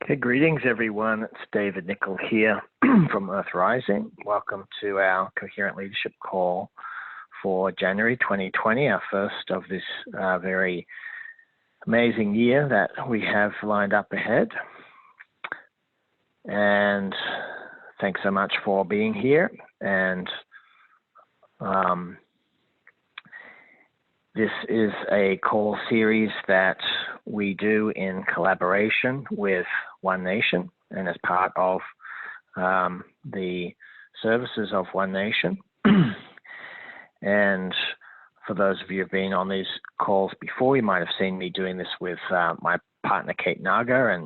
Okay, greetings everyone. It's David Nickel here from Earth Rising. Welcome to our Coherent Leadership call for January 2020, our first of this very amazing year that we have lined up ahead. And thanks so much for being here. And this is a call series that we do in collaboration with One Nation and as part of the services of One Nation. And for those of you who have been on these calls before, you might have seen me doing this with my partner, Kate Naga,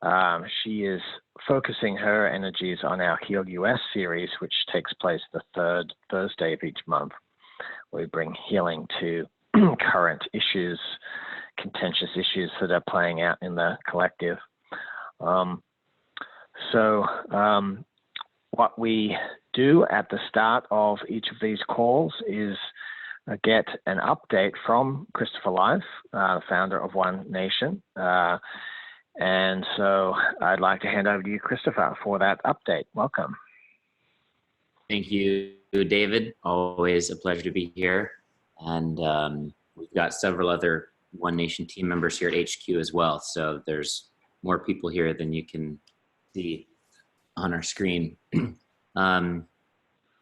and she is focusing her energies on our Heal US series, which takes place the third Thursday of each month, where we bring healing to current issues, contentious issues that are playing out in the collective. What we do at the start of each of these calls is get an update from Christopher Life, the founder of One Nation. And so I'd like to hand over to you, Christopher, for that update. Welcome. Thank you, David. Always a pleasure to be here. And we've got several other One Nation team members here at HQ as well. So there's more people here than you can see on our screen. The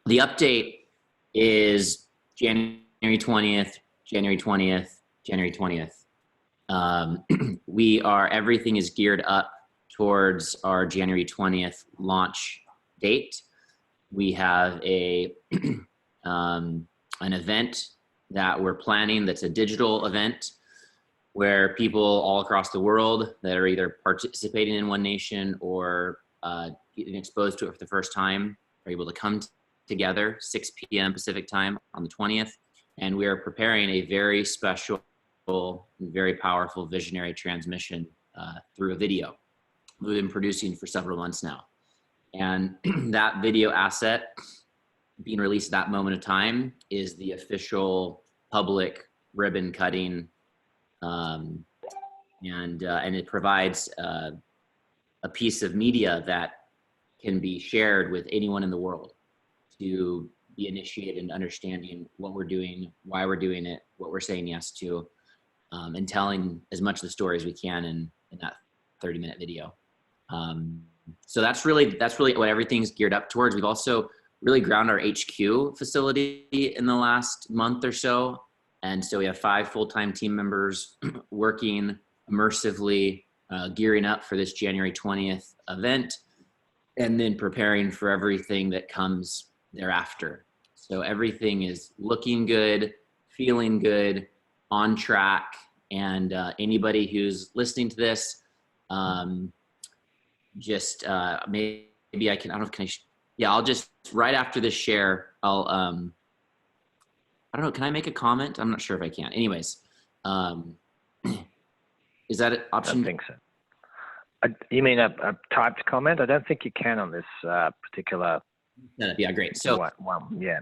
update is January 20th, January 20th, January 20th. Everything is geared up towards our January 20th launch date. We have an event that we're planning that's a digital event where people all across the world that are either participating in One Nation or getting exposed to it for the first time are able to come together 6 p.m. Pacific time on the 20th. And we are preparing a very special, very powerful visionary transmission through a video we've been producing for several months now. And that video asset being released at that moment of time is the official public ribbon cutting, and it provides a piece of media that can be shared with anyone in the world to be initiated in understanding what we're doing, why we're doing it, what we're saying yes to, and telling as much of the story as we can in that 30-minute video. So that's really what everything's geared up towards. We've also really ground our HQ facility in the last month or so. And so we have 5 full-time team members working immersively, gearing up for this January 20th event, and then preparing for everything that comes thereafter. So everything is looking good, feeling good, on track. And anybody who's listening to this, maybe I can, I don't know, I'll just, right after this share, I don't know, can I make a comment? I'm not sure if I can. Anyways, is that an option? I don't think so. You mean a typed comment? I don't think you can on this particular. Yeah, great. So, yeah.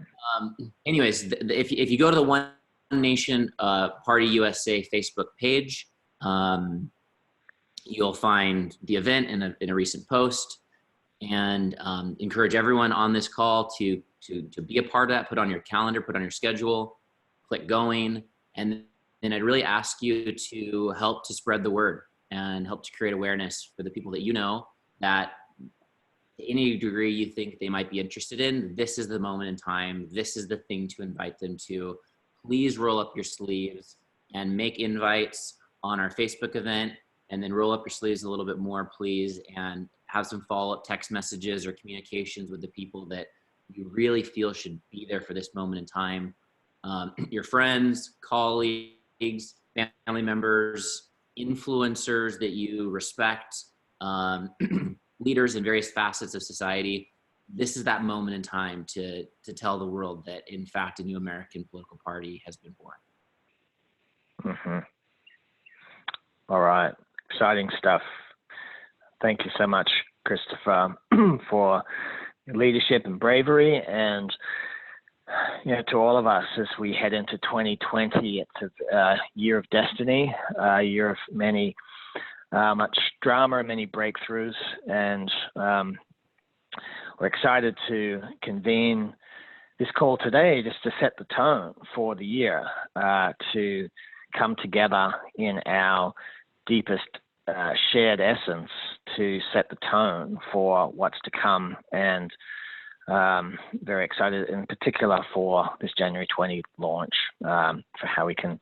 Anyways, if you go to the One Nation Party USA Facebook page, you'll find the event in a recent post, and encourage everyone on this call to be a part of that. Put on your calendar, put on your schedule, click going, and then I'd really ask you to help to spread the word and help to create awareness for the people that you know that to any degree you think they might be interested in. This is the moment in time. This is the thing to invite them to. Please roll up your sleeves and make invites on our Facebook event, and then roll up your sleeves a little bit more, please, and have some follow-up text messages or communications with the people that you really feel should be there for this moment in time. Your friends, colleagues, family members, influencers that you respect, leaders in various facets of society. This is that moment in time to tell the world that, in fact, a new American political party has been born. Mm-hmm. All right. Exciting stuff. Thank you so much, Christopher, for your leadership and bravery. And to all of us as we head into 2020, it's a year of destiny, a year of many much drama and many breakthroughs. And we're excited to convene this call today just to set the tone for the year, to come together in our deepest shared essence to set the tone for what's to come. And very excited in particular for this January 20 launch, for how we can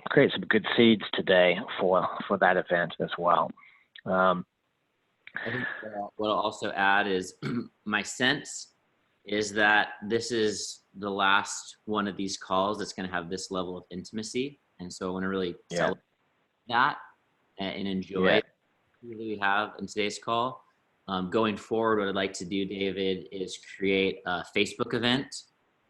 create some good seeds today for that event as well. I think what I'll also add is my sense is that this is the last one of these calls that's going to have this level of intimacy. And so I want to really celebrate that and enjoy what we have in today's call. Going forward, what I'd like to do, David, is create a Facebook event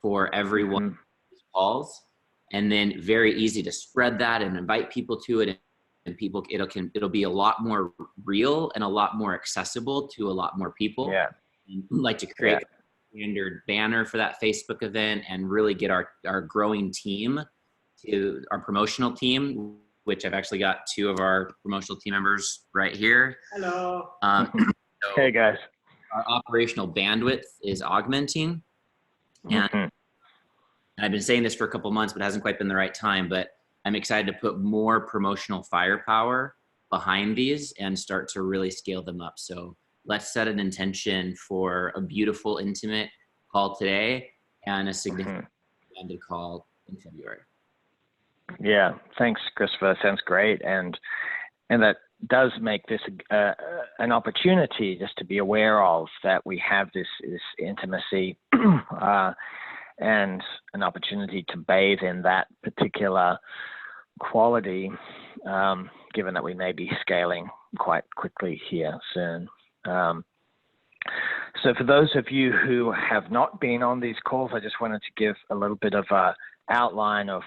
for every one of these calls, and then very easy to spread that and invite people to it. And people, it'll be a lot more real and a lot more accessible to a lot more people. Yeah. And I'd like to create a standard banner for that Facebook event and really get our growing team to our promotional team, which I've actually got 2 of our promotional team members right here. Hello. So hey guys. our operational bandwidth is augmenting. And I've been saying this for a couple months, but it hasn't quite been the right time. But I'm excited to put more promotional firepower behind these and start to really scale them up. So let's set an intention for a beautiful, intimate call today and a significant expanded call in February. Yeah, thanks, Christopher. Sounds great. And that does make this an opportunity just to be aware of that we have this intimacy and an opportunity to bathe in that particular quality, given that we may be scaling quite quickly here soon. So for those of you who have not been on these calls, I just wanted to give a little bit of an outline of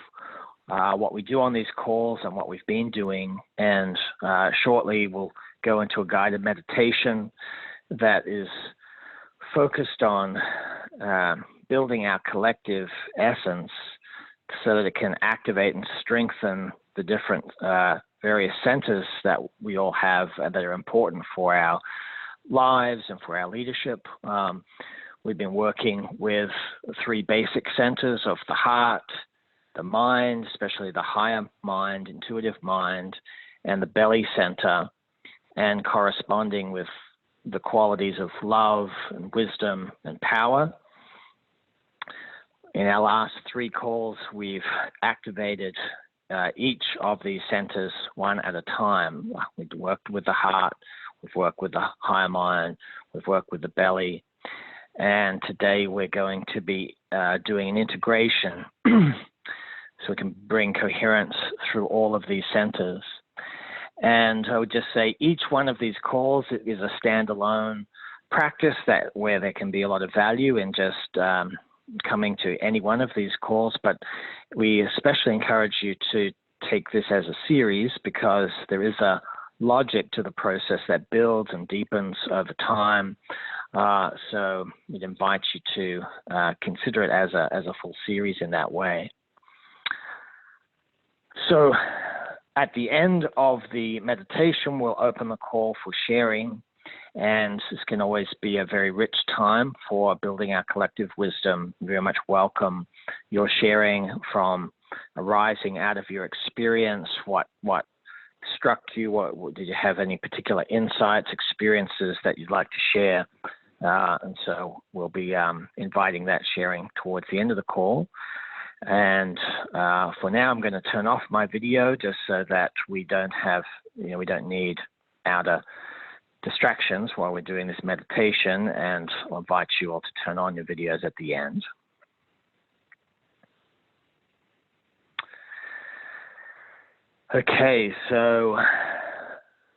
what we do on these calls and what we've been doing. And shortly we'll go into a guided meditation that is focused on building our collective essence so that it can activate and strengthen the different various centers that we all have that are important for our lives and for our leadership. We've been working with 3 basic centers of the heart, the mind, especially the higher mind, intuitive mind, and the belly center, and corresponding with the qualities of love and wisdom and power. In our last 3 calls, we've activated each of these centers one at a time. We've worked with the heart, we've worked with the higher mind, we've worked with the belly, and today we're going to be doing an integration so we can bring coherence through all of these centers. And I would just say each one of these calls is a standalone practice where there can be a lot of value in just coming to any one of these calls, but we especially encourage you to take this as a series because there is a logic to the process that builds and deepens over time. So we'd invite you to consider it as a full series in that way. So at the end of the meditation, we'll open the call for sharing, and this can always be a very rich time for building our collective wisdom. We very much welcome your sharing from arising out of your experience, what struck you, what did you have any particular insights, experiences that you'd like to share? And so we'll be inviting that sharing towards the end of the call. And for now, I'm going to turn off my video just so that we don't have, we don't need outer distractions while we're doing this meditation, and I'll invite you all to turn on your videos at the end. Okay, so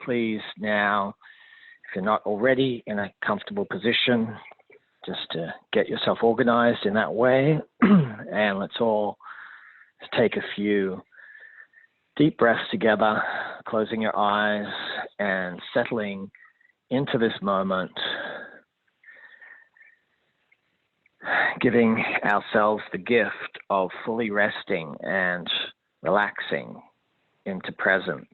please now, if you're not already in a comfortable position, just to get yourself organized in that way. And let's all take a few deep breaths together, closing your eyes and settling into this moment, giving ourselves the gift of fully resting and relaxing into presence.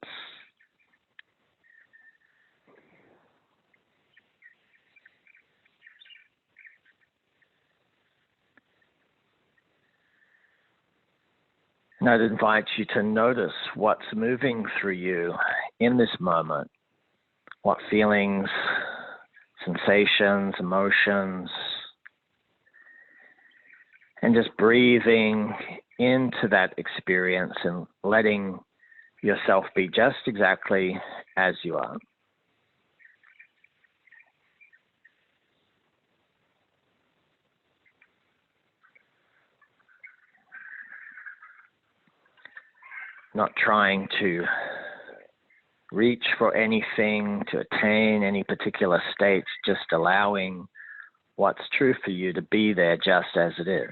And I'd invite you to notice what's moving through you in this moment. What feelings, sensations, emotions, and just breathing into that experience and letting yourself be just exactly as you are. Not trying to reach for anything, to attain any particular states, just allowing what's true for you to be there just as it is.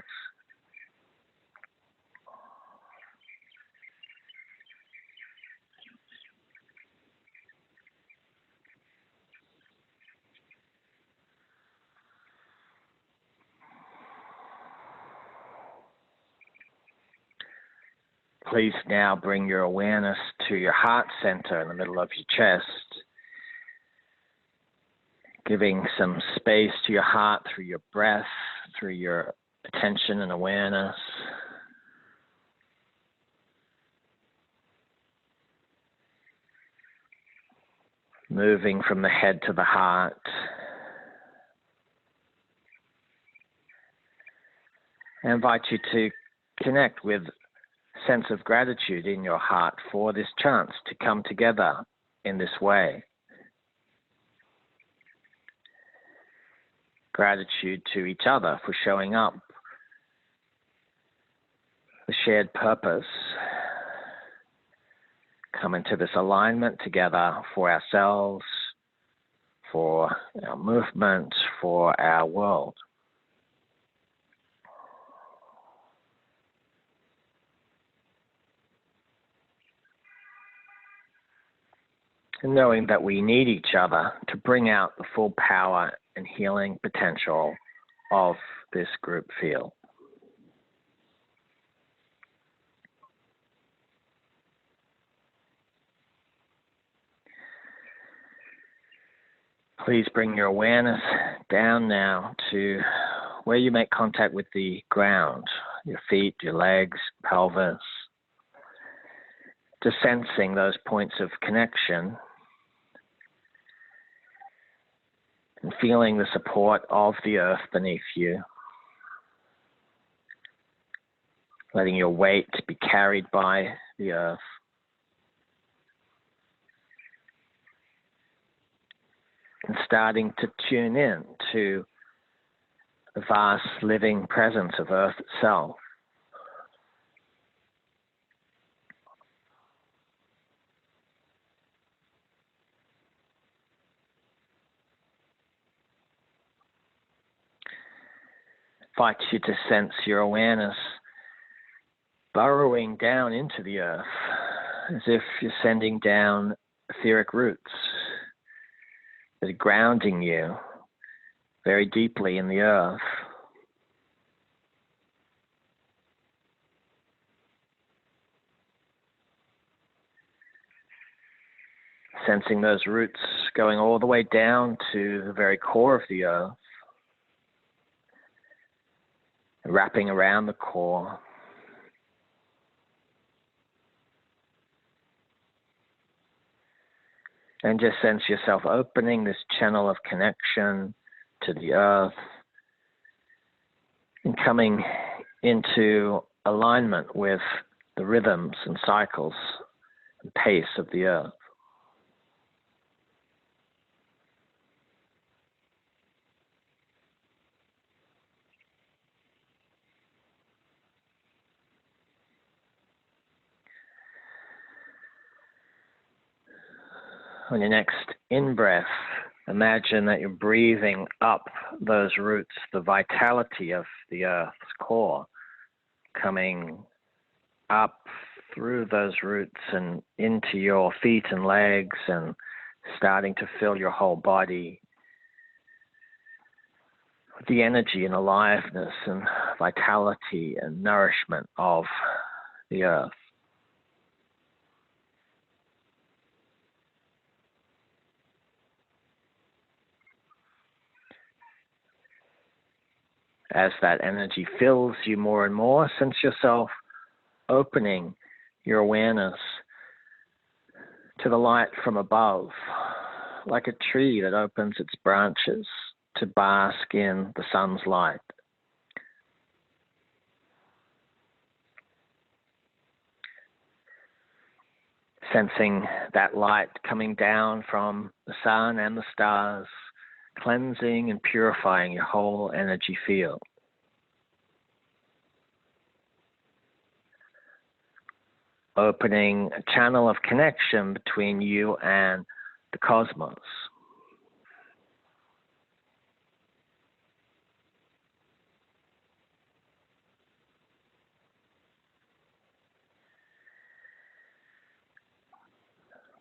Please now bring your awareness to your heart center in the middle of your chest, giving some space to your heart through your breath, through your attention and awareness. Moving from the head to the heart. I invite you to connect with sense of gratitude in your heart for this chance to come together in this way. Gratitude to each other for showing up. The shared purpose. Come into this alignment together for ourselves, for our movement, for our world. And knowing that we need each other to bring out the full power and healing potential of this group field. Please bring your awareness down now to where you make contact with the ground, your feet, your legs, pelvis. Just sensing those points of connection and feeling the support of the earth beneath you. Letting your weight be carried by the earth. And starting to tune in to the vast living presence of earth itself. Invite you to sense your awareness burrowing down into the earth, as if you're sending down etheric roots that are grounding you very deeply in the earth. Sensing those roots going all the way down to the very core of the earth, wrapping around the core. And just sense yourself opening this channel of connection to the earth and coming into alignment with the rhythms and cycles and pace of the earth. On your next in-breath, imagine that you're breathing up those roots, the vitality of the earth's core, coming up through those roots and into your feet and legs and starting to fill your whole body with the energy and aliveness and vitality and nourishment of the earth. As that energy fills you more and more, sense yourself opening your awareness to the light from above, like a tree that opens its branches to bask in the sun's light. Sensing that light coming down from the sun and the stars, cleansing and purifying your whole energy field. Opening a channel of connection between you and the cosmos.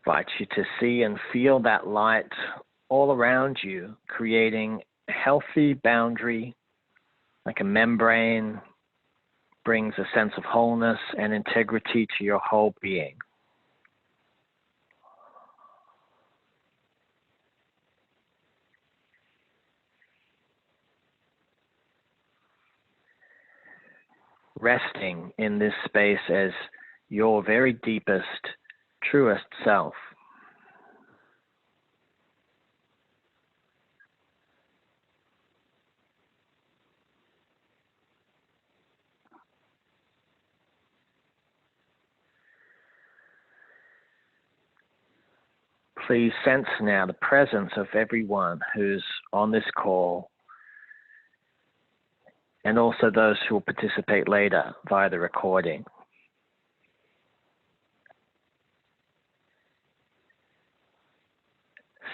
Invite you to see and feel that light all around you, creating a healthy boundary, like a membrane, brings a sense of wholeness and integrity to your whole being. Resting in this space as your very deepest, truest self. Please sense now the presence of everyone who's on this call, and also those who will participate later via the recording.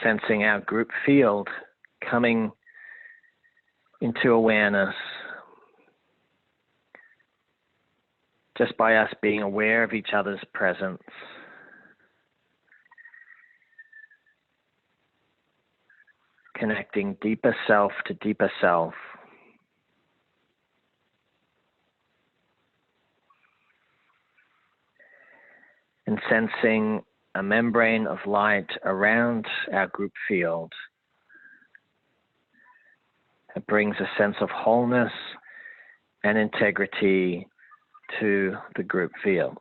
Sensing our group field coming into awareness just by us being aware of each other's presence. Connecting deeper self to deeper self. And sensing a membrane of light around our group field. It brings a sense of wholeness and integrity to the group field.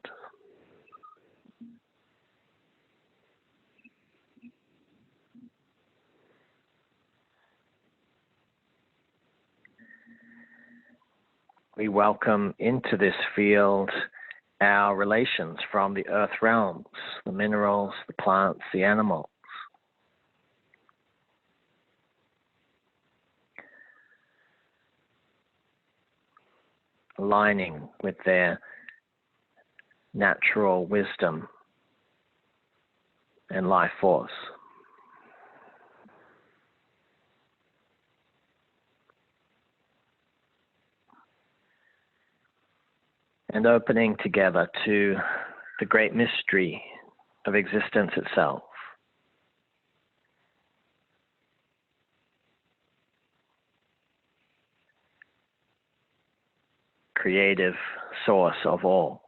We welcome into this field our relations from the earth realms, the minerals, the plants, the animals. Aligning with their natural wisdom and life force. And opening together to the great mystery of existence itself. Creative source of all.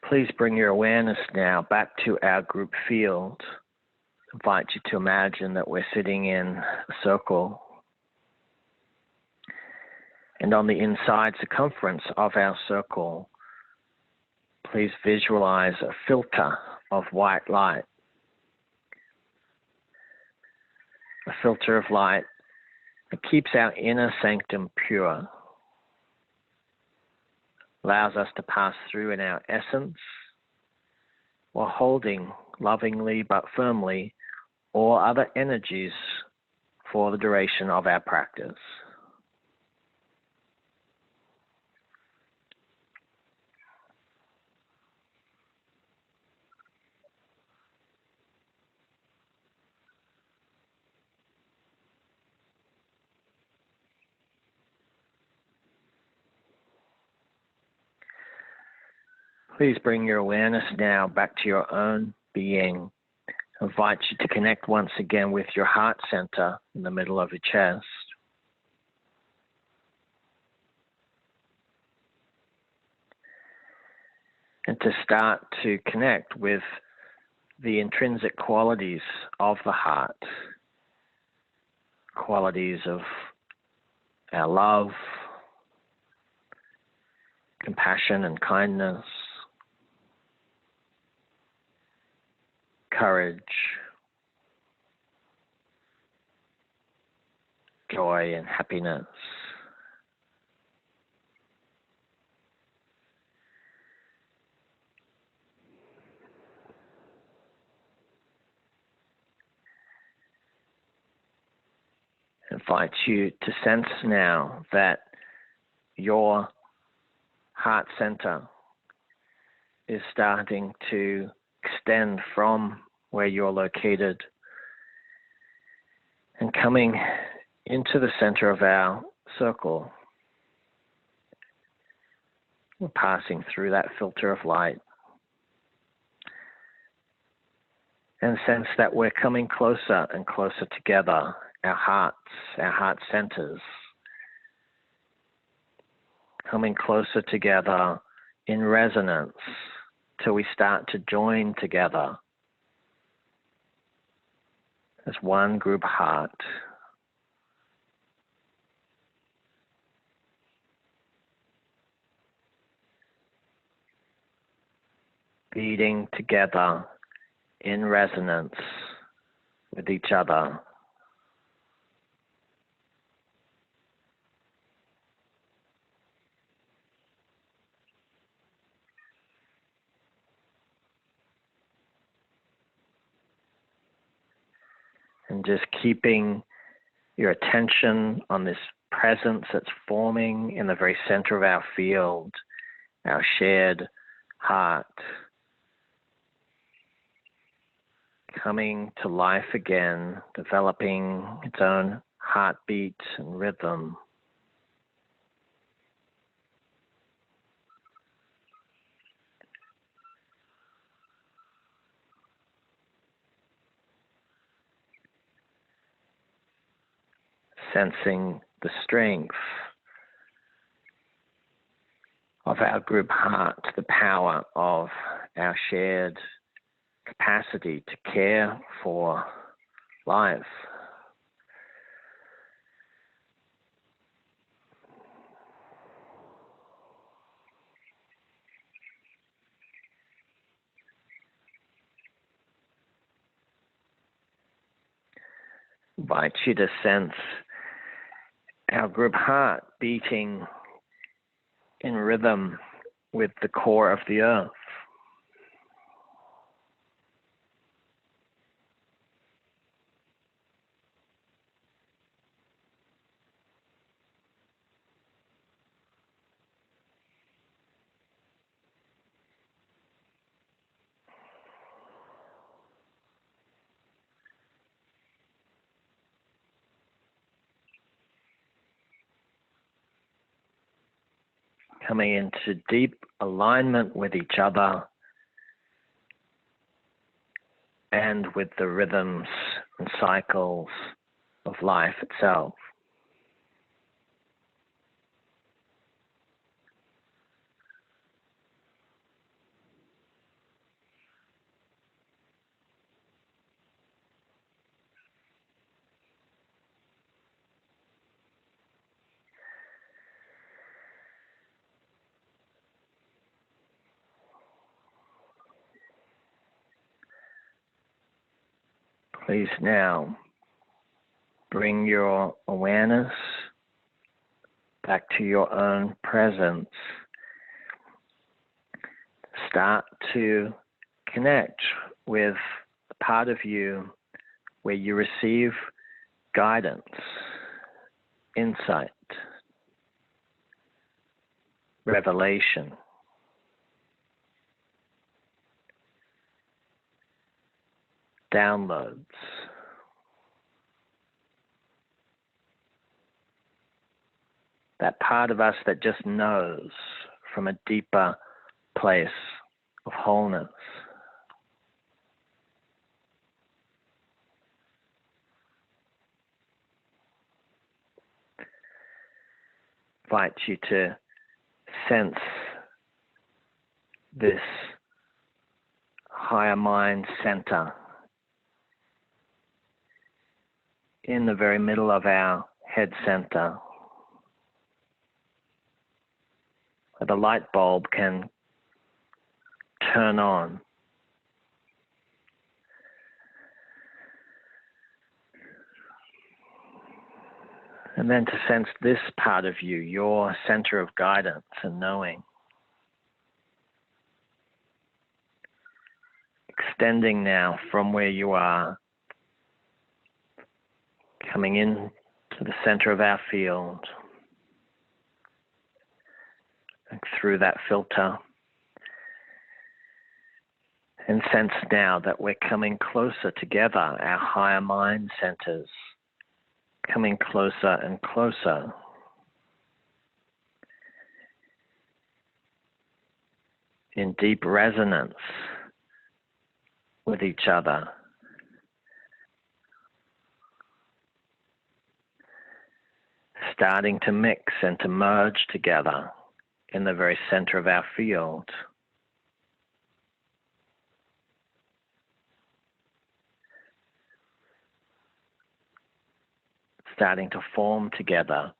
Please bring your awareness now back to our group field. I invite you to imagine that we're sitting in a circle. And on the inside circumference of our circle, please visualize a filter of white light. A filter of light that keeps our inner sanctum pure. Allows us to pass through in our essence while holding lovingly but firmly all other energies for the duration of our practice. Please bring your awareness now back to your own being. I invite you to connect once again with your heart center in the middle of your chest. and to start to connect with the intrinsic qualities of the heart, qualities of our love, compassion and kindness, courage, joy and happiness. I invite you to sense now that your heart center is starting to extend from where you're located and coming into the center of our circle. We're passing through that filter of light and sense that we're coming closer and closer together, our hearts, our heart centers, coming closer together in resonance till we start to join together as one group heart. Beating together in resonance with each other. And just keeping your attention on this presence that's forming in the very center of our field, our shared heart, coming to life again, developing its own heartbeat and rhythm. Sensing the strength of our group heart, the power of our shared capacity to care for life. Invite you to sense our group heart beating in rhythm with the core of the earth. Coming into deep alignment with each other and with the rhythms and cycles of life itself. Please now bring your awareness back to your own presence. Start to connect with the part of you where you receive guidance, insight, revelation. Downloads. That part of us that just knows from a deeper place of wholeness. Invite you to sense this higher mind center in the very middle of our head center, where the light bulb can turn on. And then to sense this part of you, your center of guidance and knowing, extending now from where you are, coming in to the center of our field, and through that filter, and sense now that we're coming closer together, our higher mind centers, coming closer and closer. In deep resonance with each other. Starting to mix and to merge together in the very center of our field. Starting to form together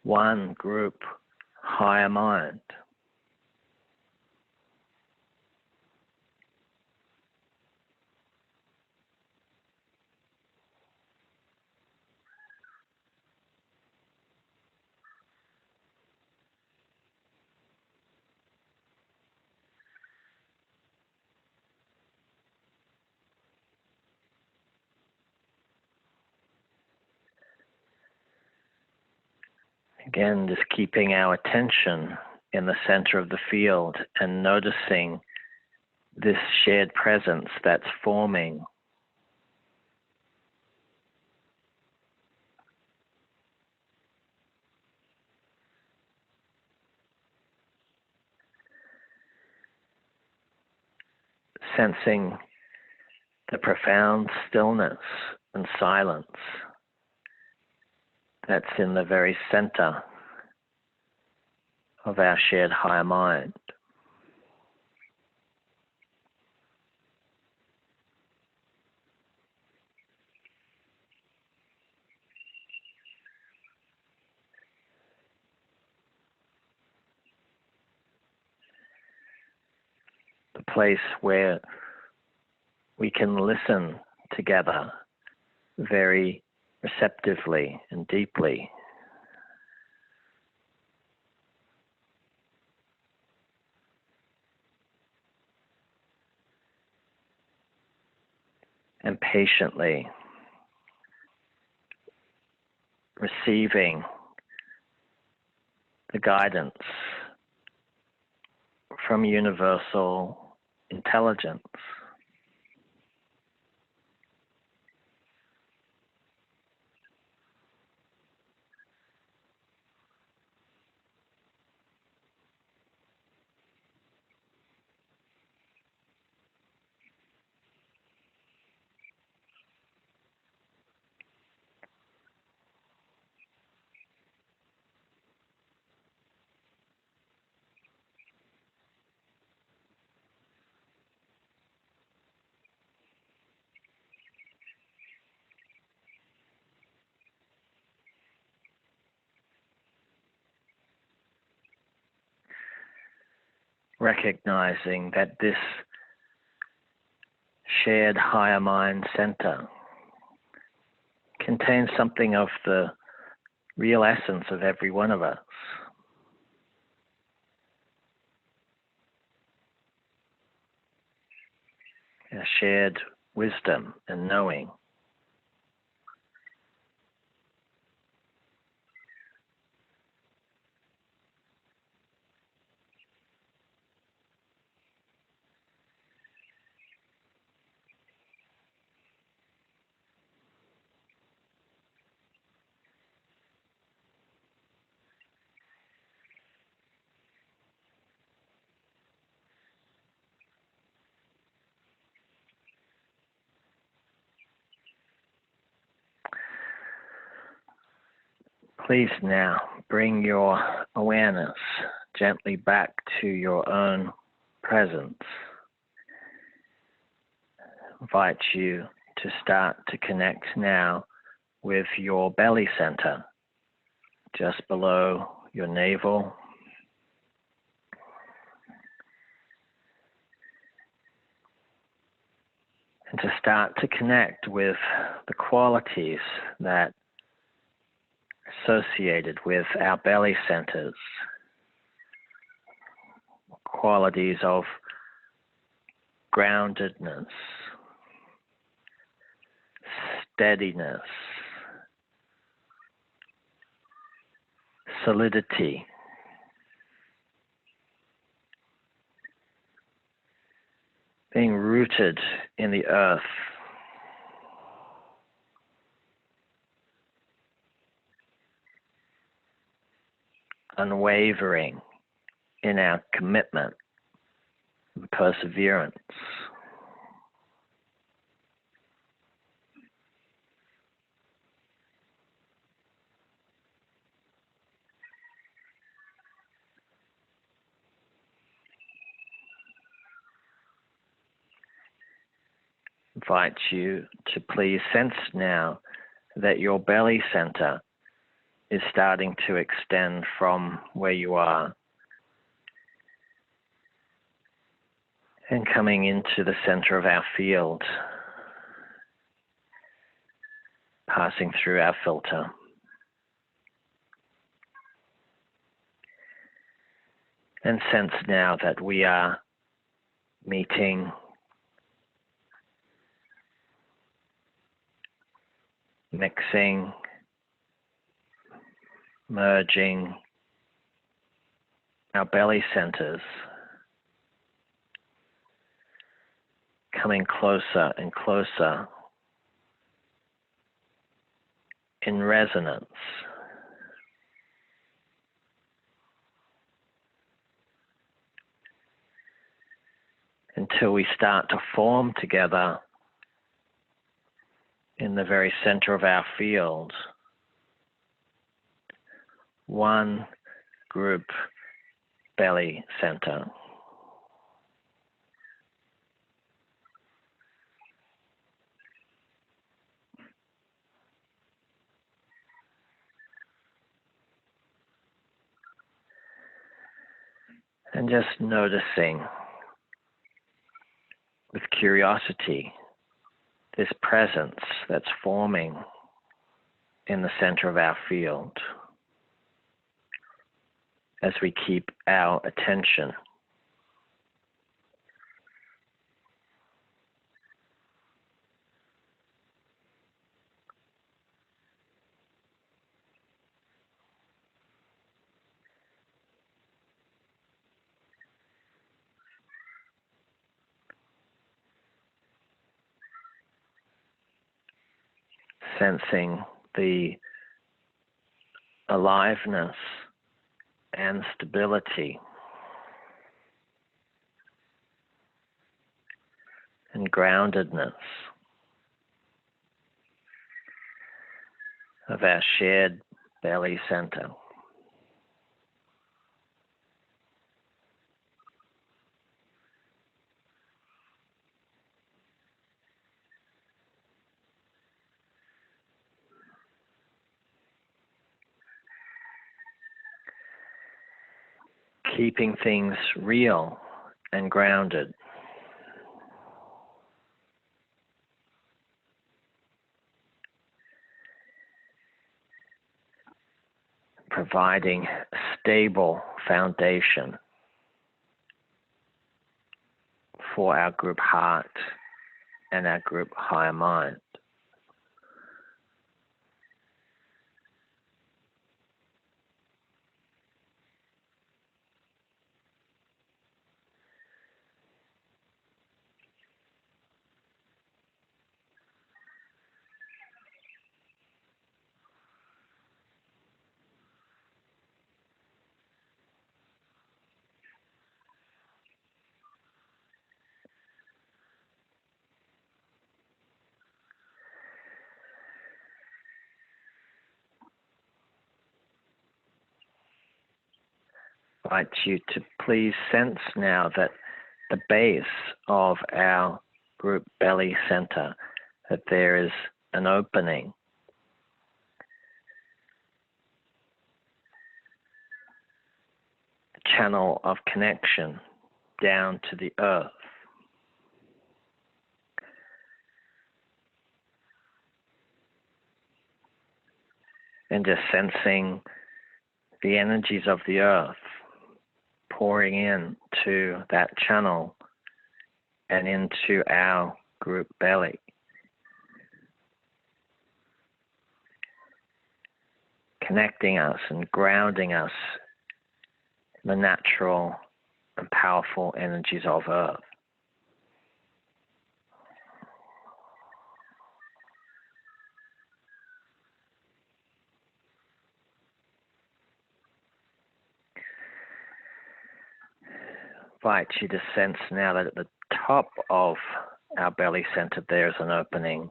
one group, higher mind. Again, just keeping our attention in the center of the field and noticing this shared presence that's forming. Sensing the profound stillness and silence that's in the very center of our shared higher mind. The place where we can listen together very receptively and deeply. And patiently receiving the guidance from universal intelligence. Recognizing that this shared higher mind center contains something of the real essence of every one of us. A shared wisdom and knowing. Please now bring your awareness gently back to your own presence. Invite you to start to connect now with your belly center, just below your navel. And to start to connect with the qualities that are associated with our belly centers. Qualities of groundedness, steadiness, solidity, being rooted in the earth, unwavering in our commitment and perseverance. Invite you to please sense now that your belly center is starting to extend from where you are and coming into the center of our field, passing through our filter. And sense now that we are meeting, mixing, merging our belly centers, coming closer and closer in resonance, until we start to form together in the very center of our field, one group belly center. And just noticing with curiosity this presence that's forming in the center of our field as we keep our attention. Sensing the aliveness and stability and groundedness of our shared belly center. Keeping things real and grounded. Providing a stable foundation for our group heart and our group higher mind. invite you to please sense now that the base of our group belly center, that there is an opening. A channel of connection down to the earth. And just sensing the energies of the earth pouring in to that channel and into our group belly. Connecting us and grounding us in the natural and powerful energies of earth. Invite you to sense now that at the top of our belly center there is an opening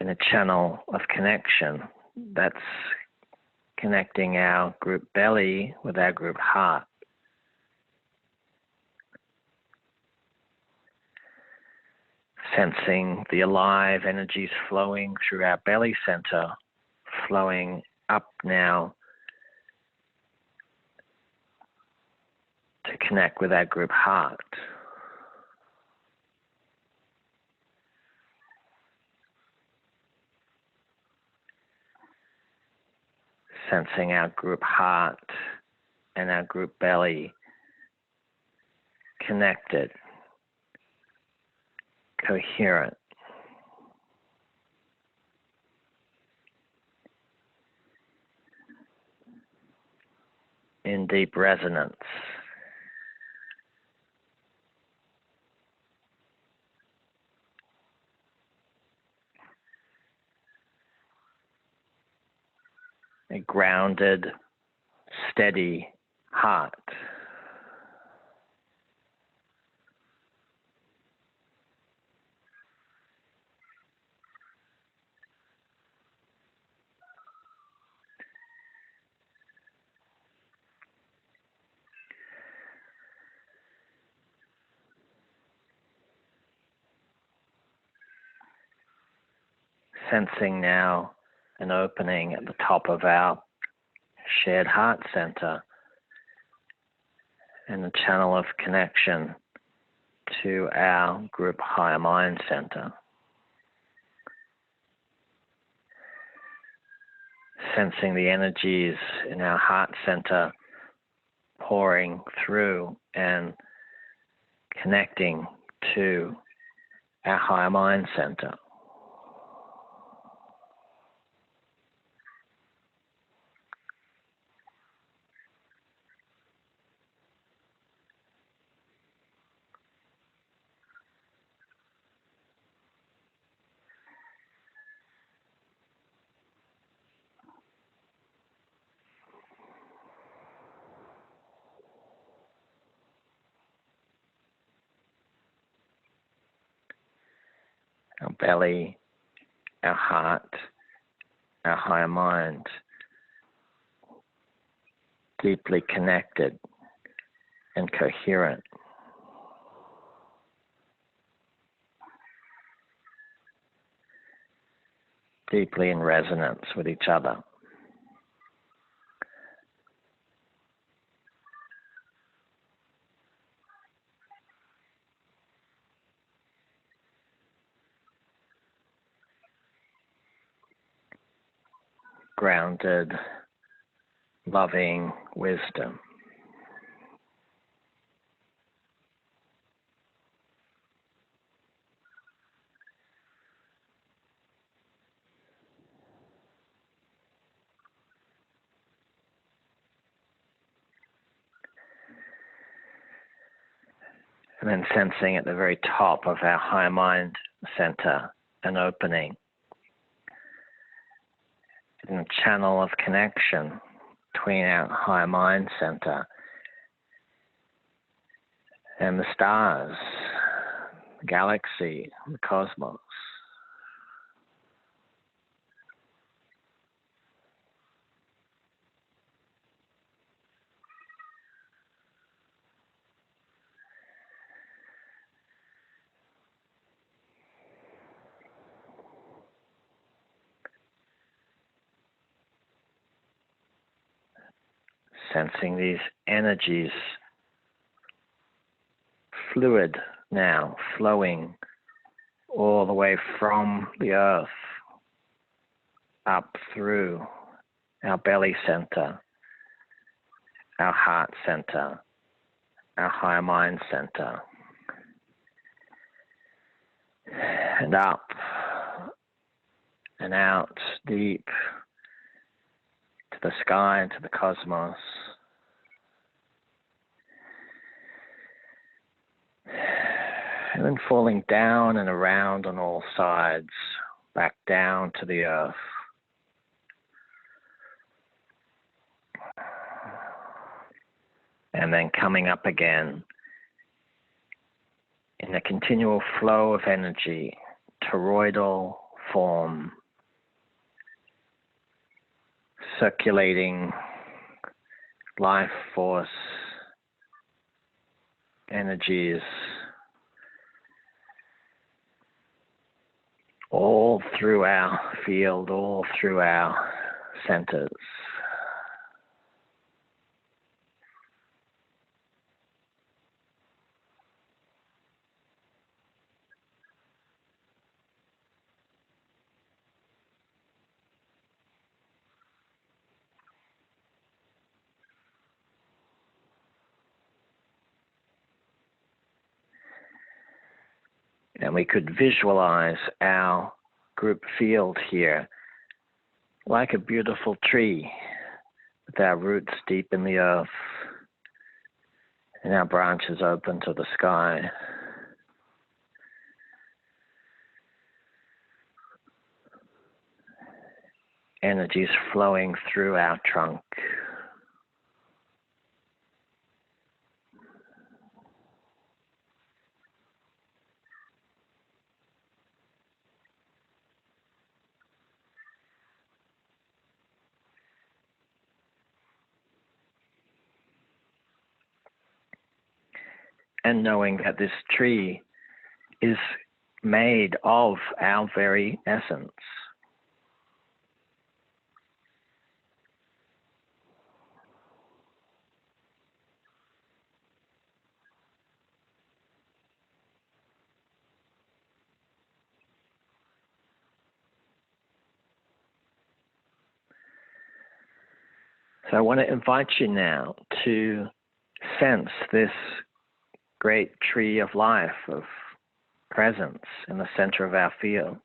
in a channel of connection that's connecting our group belly with our group heart. Sensing the alive energies flowing through our belly center, flowing up now to connect with our group heart. Sensing our group heart and our group belly connected, coherent, in deep resonance. A grounded, steady heart. Sensing now an opening at the top of our shared heart center and a channel of connection to our group higher mind center. Sensing the energies in our heart center pouring through and connecting to our higher mind center. Our belly, our heart, our higher mind, deeply connected and coherent. Deeply in resonance with each other. Grounded, loving wisdom. And then sensing at the very top of our higher mind center an opening in a channel of connection between our higher mind center and the stars, the galaxy, the cosmos. Sensing these energies, fluid now, flowing all the way from the earth up through our belly center, our heart center, our higher mind center, and up and out deep to the sky and to the cosmos. And then falling down and around on all sides, back down to the earth. And then coming up again in a continual flow of energy, toroidal form, circulating life force energies all through our field, all through our centers. And we could visualize our group field here like a beautiful tree with our roots deep in the earth and our branches open to the sky. Energies flowing through our trunk. And knowing that this tree is made of our very essence. So I want to invite you now to sense this great tree of life, of presence in the center of our field.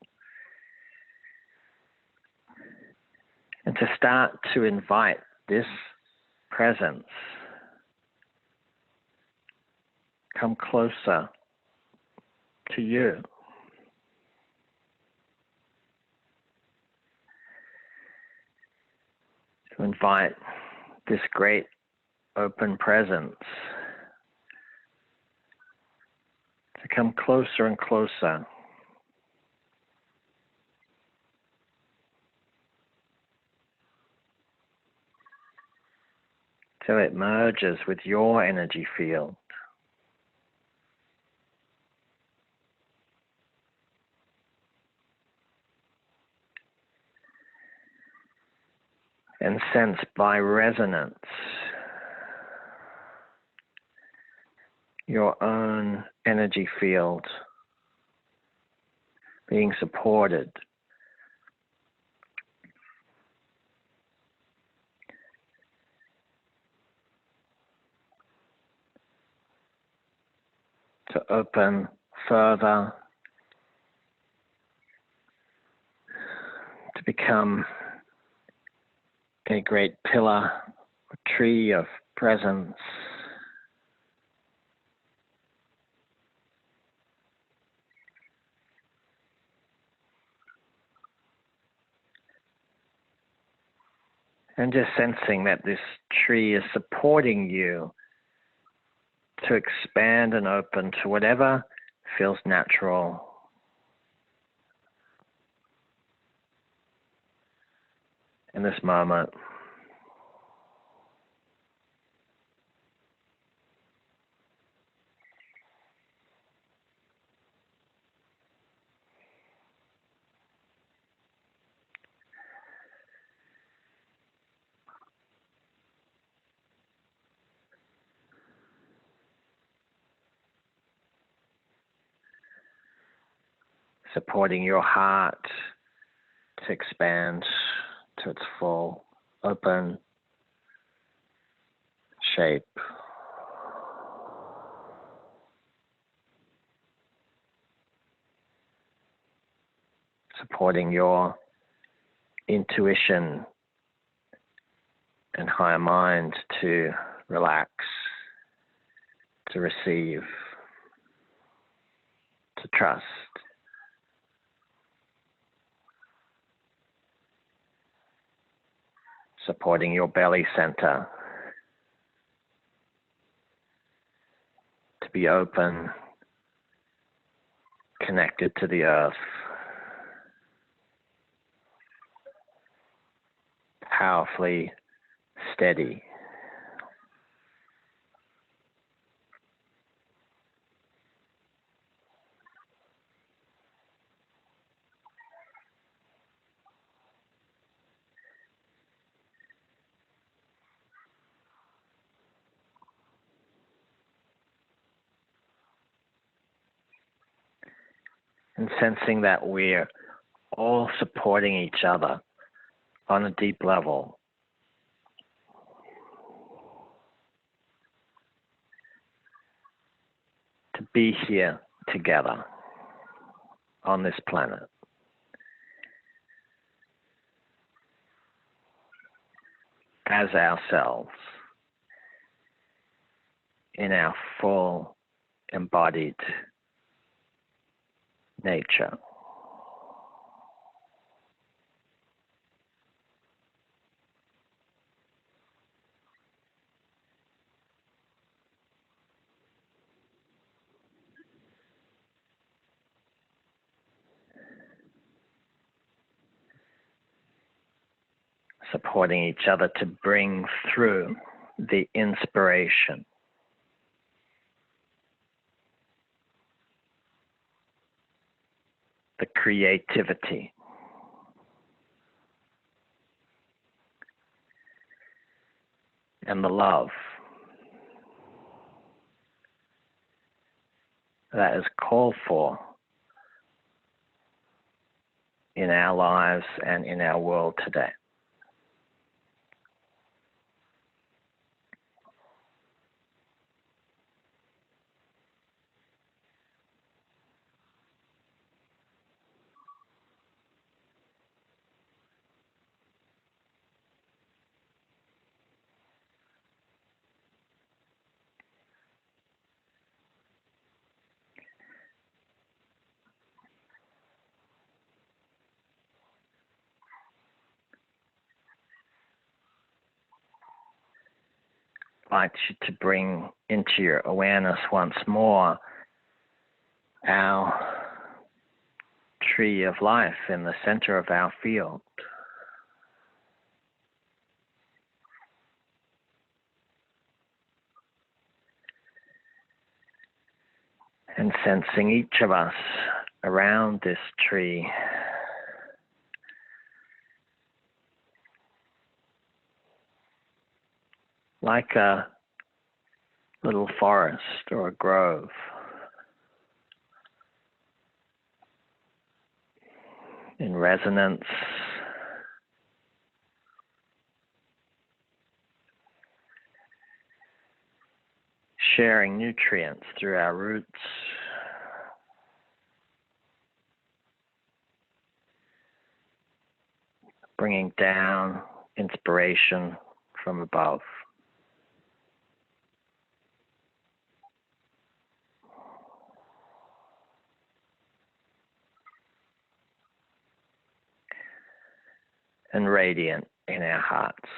And to start to invite this presence come closer to you. To invite this great open presence to come closer and closer. Till it merges with your energy field. And sense by resonance your own energy field being supported. To open further, to become a great pillar, a tree of presence. And just sensing that this tree is supporting you to expand and open to whatever feels natural. In this moment. supporting your heart to expand to its full open shape. Supporting your intuition and higher mind to relax, to receive, to trust. Supporting your belly center to be open, connected to the earth, powerfully steady. And sensing that we're all supporting each other on a deep level. To be here together on this planet. As ourselves, in our full embodied nature. Supporting each other to bring through the inspiration, the creativity, and the love that is called for in our lives and in our world today. I'd like you to bring into your awareness once more our tree of life in the center of our field. And sensing each of us around this tree like a little forest or a grove. In resonance, sharing nutrients through our roots, bringing down inspiration from above. And radiant in our hearts.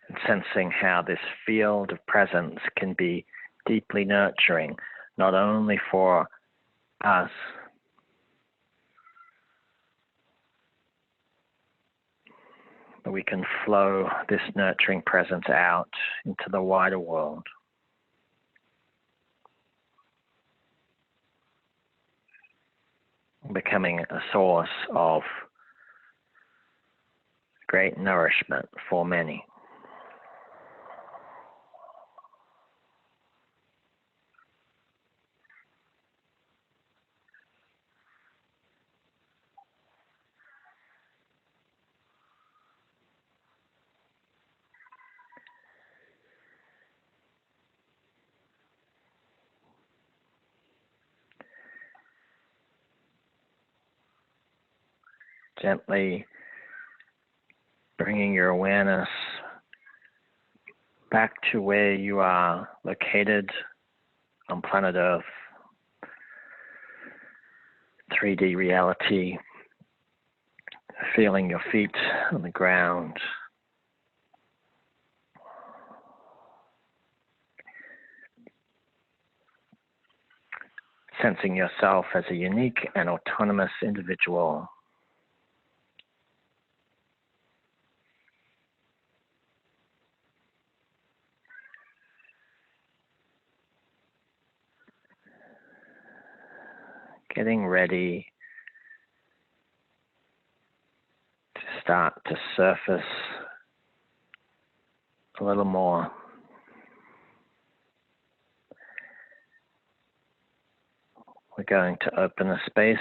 And sensing how this field of presence can be deeply nurturing, not only for us. But we can flow this nurturing presence out into the wider world. Becoming a source of great nourishment for many. Gently bringing your awareness back to where you are located on planet Earth, 3D reality, feeling your feet on the ground, sensing yourself as a unique and autonomous individual. Getting ready to start to surface a little more. We're going to open a space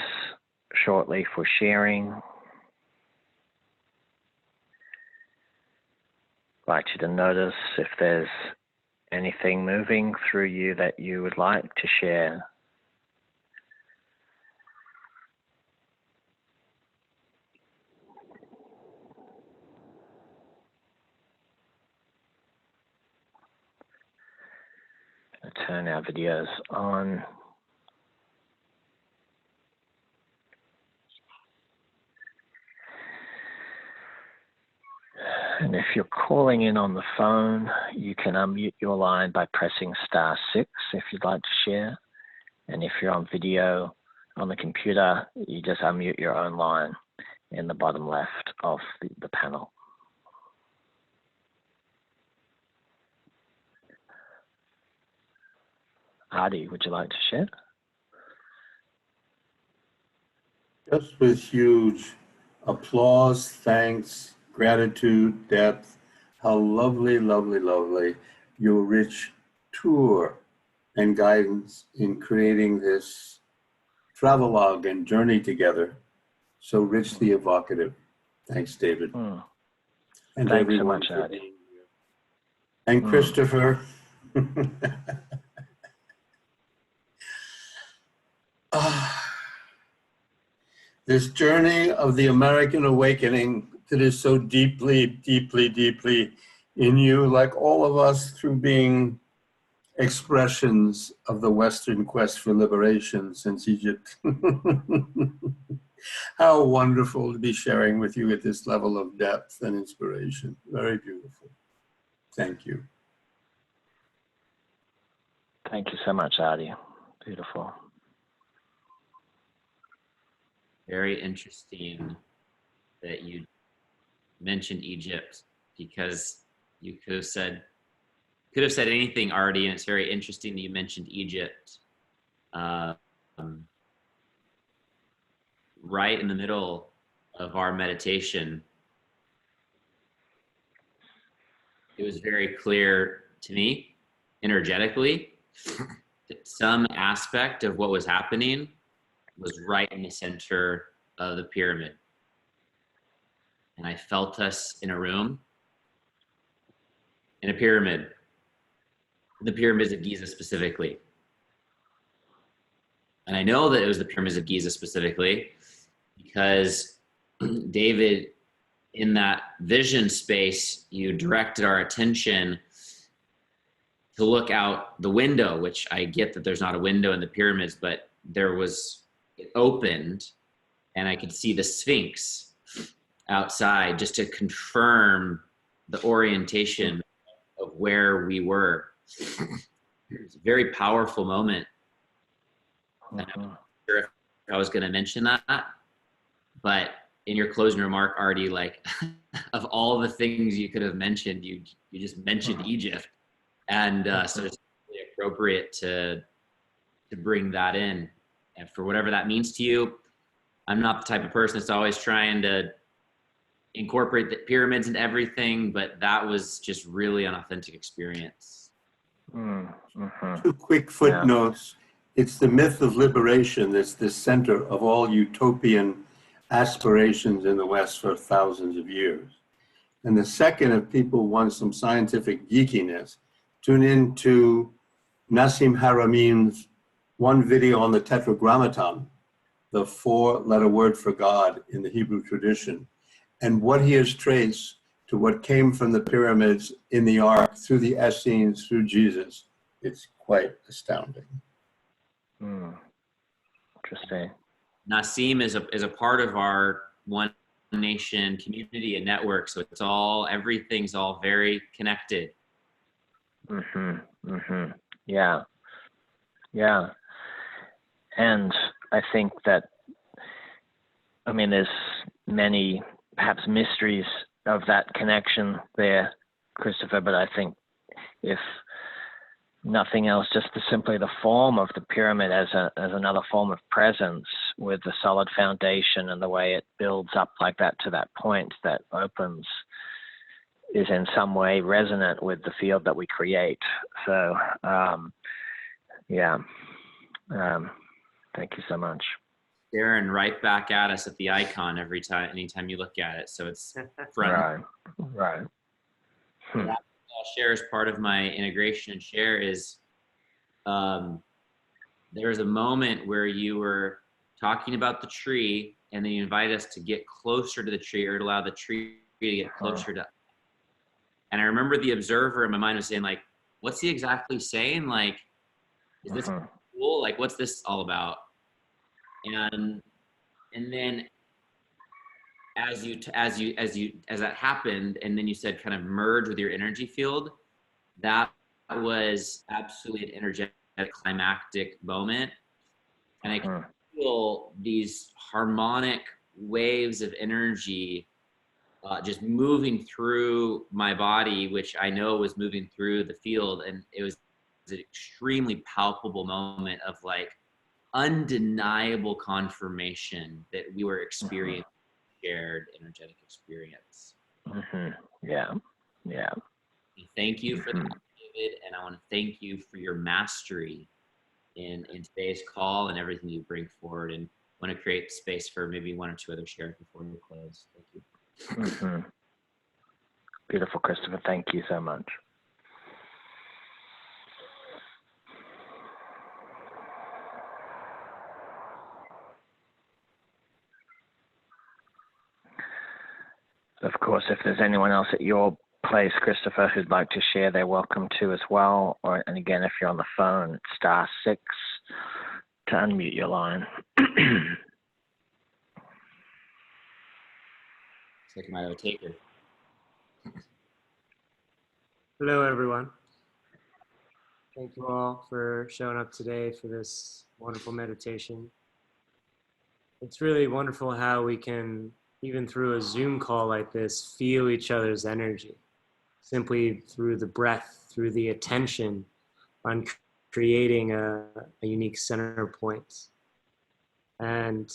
shortly for sharing. I'd like you to notice if there's anything moving through you that you would like to share. Turn our videos on. And if you're calling in on the phone, you can unmute your line by pressing *6 if you'd like to share. And if you're on video on the computer, you just unmute your own line in the bottom left of the panel. Adi, would you like to share? Just with huge applause, thanks, gratitude, depth. How lovely, lovely, lovely your rich tour and guidance in creating this travelogue and journey together. So richly evocative. Thanks, David. And Thanks so much, Adi. And Christopher. This journey of the American awakening that is so deeply, deeply, deeply in you, like all of us, through being expressions of the Western quest for liberation since Egypt. How wonderful to be sharing with you at this level of depth and inspiration. Very beautiful. Thank you. Thank you so much, Adi. Beautiful. Very interesting that you mentioned Egypt, because you could have said anything, Artie, and it's very interesting that you mentioned Egypt. Right in the middle of our meditation, it was very clear to me, energetically, that some aspect of what was happening was right in the center of the pyramid. And I felt us in a room, in a pyramid, the pyramids of Giza specifically. And I know that it was the pyramids of Giza specifically because David, in that vision space, you directed our attention to look out the window, which I get that there's not a window in the pyramids, but it opened and I could see the Sphinx outside, just to confirm the orientation of where we were. It was a very powerful moment. sure if I was going to mention that, but in your closing remark, Artie, like of all the things you could have mentioned, you just mentioned Egypt, and so it's really appropriate to bring that in, and for whatever that means to you. I'm not the type of person that's always trying to incorporate the pyramids and everything, but that was just really an authentic experience. Mm-hmm. Two quick footnotes. Yeah. It's the myth of liberation that's the center of all utopian aspirations in the West for thousands of years. And the second, if people want some scientific geekiness, tune into Nassim Harameem's one video on the Tetragrammaton, the 4-letter word for God in the Hebrew tradition, and what he has traced to what came from the pyramids in the Ark, through the Essenes, through Jesus. It's quite astounding. Interesting. Nassim is a part of our One Nation community and network, so everything's all very connected. Yeah. And I think that, I mean, there's many perhaps mysteries of that connection there, Christopher, but I think if nothing else, just simply the form of the pyramid as another form of presence with the solid foundation and the way it builds up like that to that point that opens is in some way resonant with the field that we create. So, thank you so much. Staring right back at us at the icon anytime you look at it. So it's front. Right. That I'll share as part of my integration and share is there was a moment where you were talking about the tree, and then you invite us to get closer to the tree, or to allow the tree to get closer to. And I remember the observer in my mind was saying, like, what's he exactly saying? Like, is this cool? Like, what's this all about? And then as that happened, and then you said kind of merge with your energy field, that was absolutely an energetic climactic moment. And I could feel these harmonic waves of energy just moving through my body, which I know was moving through the field. And it was an extremely palpable moment of like undeniable confirmation that we were experiencing shared energetic experience. Yeah. Thank you for that, David, and I want to thank you for your mastery in today's call and everything you bring forward, and want to create space for maybe one or two other shares before we close. Thank you. Beautiful, Christopher. Thank you so much. Of course, if there's anyone else at your place, Christopher, who'd like to share, they're welcome to as well. And again, if you're on the phone, it's *6 to unmute your line. It's like my taker. Hello, everyone. Thank you all for showing up today for this wonderful meditation. It's really wonderful how we can, even through a Zoom call like this, feel each other's energy, simply through the breath, through the attention on creating a unique center point. And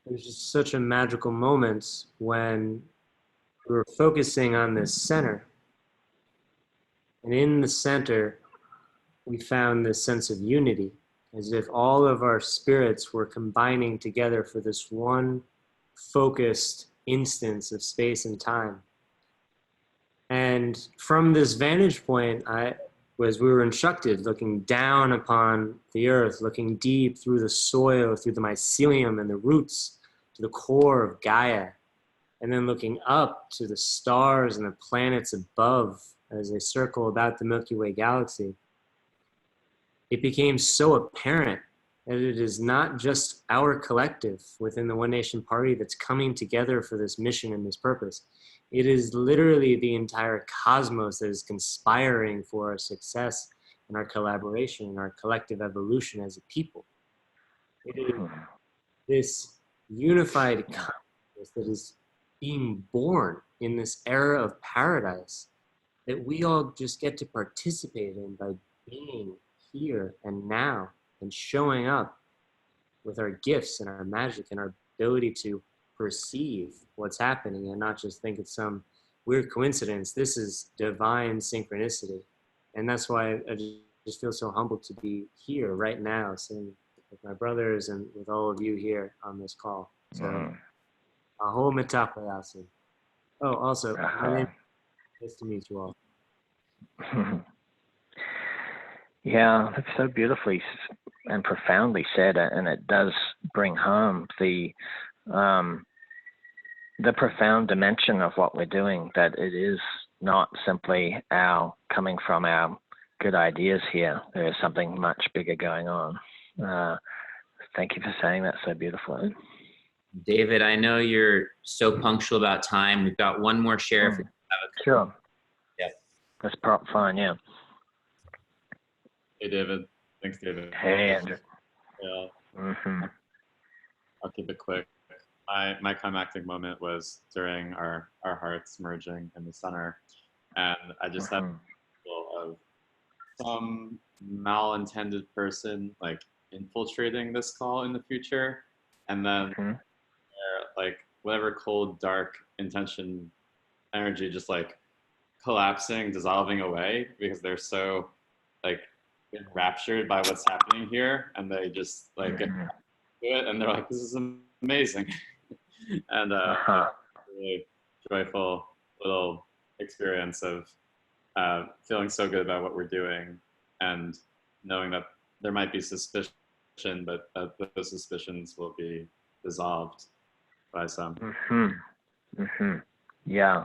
there's just such a magical moment when we're focusing on this center. And in the center, we found this sense of unity, as if all of our spirits were combining together for this one focused instance of space and time. And from this vantage point, we were instructed, looking down upon the earth, looking deep through the soil, through the mycelium and the roots, to the core of Gaia, and then looking up to the stars and the planets above as they circle about the Milky Way galaxy. It became so apparent that it is not just our collective within the One Nation Party that's coming together for this mission and this purpose. It is literally the entire cosmos that is conspiring for our success and our collaboration and our collective evolution as a people. It is this unified consciousness that is being born in this era of paradise that we all just get to participate in by being here and now and showing up with our gifts and our magic and our ability to perceive what's happening and not just think it's some weird coincidence. This is divine synchronicity. And that's why I just feel so humbled to be here right now, sitting with my brothers and with all of you here on this call. So, aho mitapayasin. Oh, also, my name, nice to meet you all. Yeah, that's so beautifully and profoundly said, and it does bring home the profound dimension of what we're doing, that it is not simply coming from our good ideas here. There is something much bigger going on. Thank you for saying that so beautifully. David, I know you're so punctual about time. We've got one more share. If we have a Sure. Yeah. That's fine, yeah. Hey, David. Thanks, David. Hey, Andrew. Yeah. I'll keep it quick. My climactic moment was during our hearts merging in the center. And I just had of some malintended person like infiltrating this call in the future. And then like whatever cold, dark intention energy just like collapsing, dissolving away because they're so like enraptured by what's happening here, and they just like do it, and they're like, "This is amazing," and really joyful little experience of feeling so good about what we're doing, and knowing that there might be suspicion, but those suspicions will be dissolved by some. Yeah,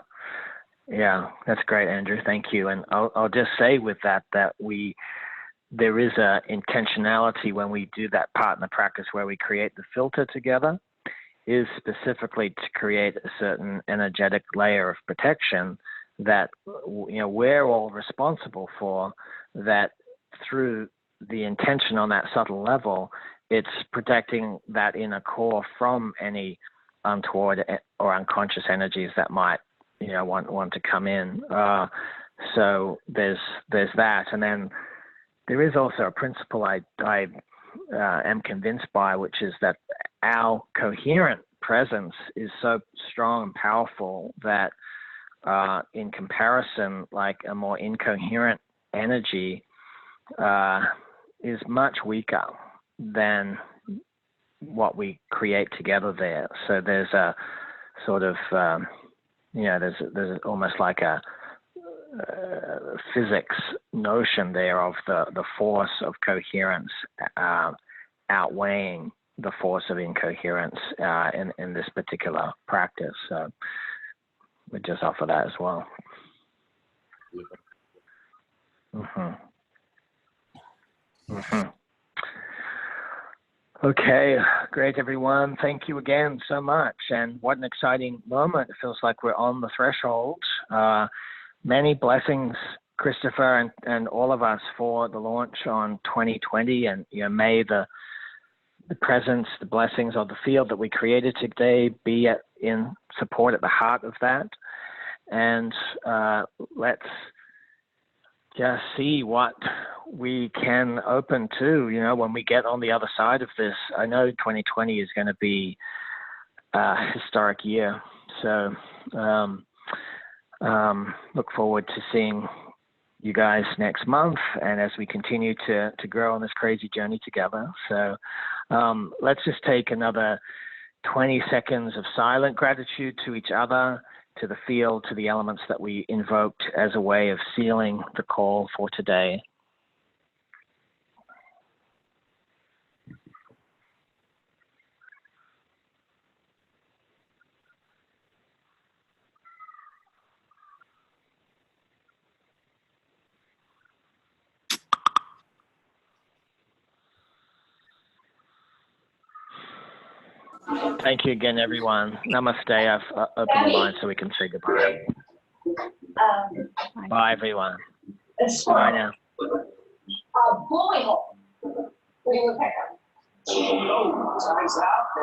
that's great, Andrew. Thank you. And I'll just say with that there is a intentionality when we do that partner practice where we create the filter together, is specifically to create a certain energetic layer of protection that we're all responsible for, that through the intention on that subtle level, it's protecting that inner core from any untoward or unconscious energies that might want to come in. So there's that, and then there is also a principle I am convinced by, which is that our coherent presence is so strong and powerful that in comparison, like a more incoherent energy is much weaker than what we create together there. So there's a sort of there's almost like a physics notion there of the force of coherence outweighing the force of incoherence in this particular practice. So we just offer that as well. Okay, great, everyone. Thank you again so much. And what an exciting moment. It feels like we're on the threshold. Many blessings, Christopher, and all of us for the launch on 2020. And may the presence, the blessings of the field that we created today be in support at the heart of that. And let's just see what we can open to, when we get on the other side of this. I know 2020 is going to be a historic year. So look forward to seeing you guys next month, and as we continue to grow on this crazy journey together. So let's just take another 20 seconds of silent gratitude to each other, to the field, to the elements that we invoked as a way of sealing the call for today. Thank you again, everyone. Namaste. I've opened the line so we can say goodbye. Bye, everyone. Bye now. Oh, time's out.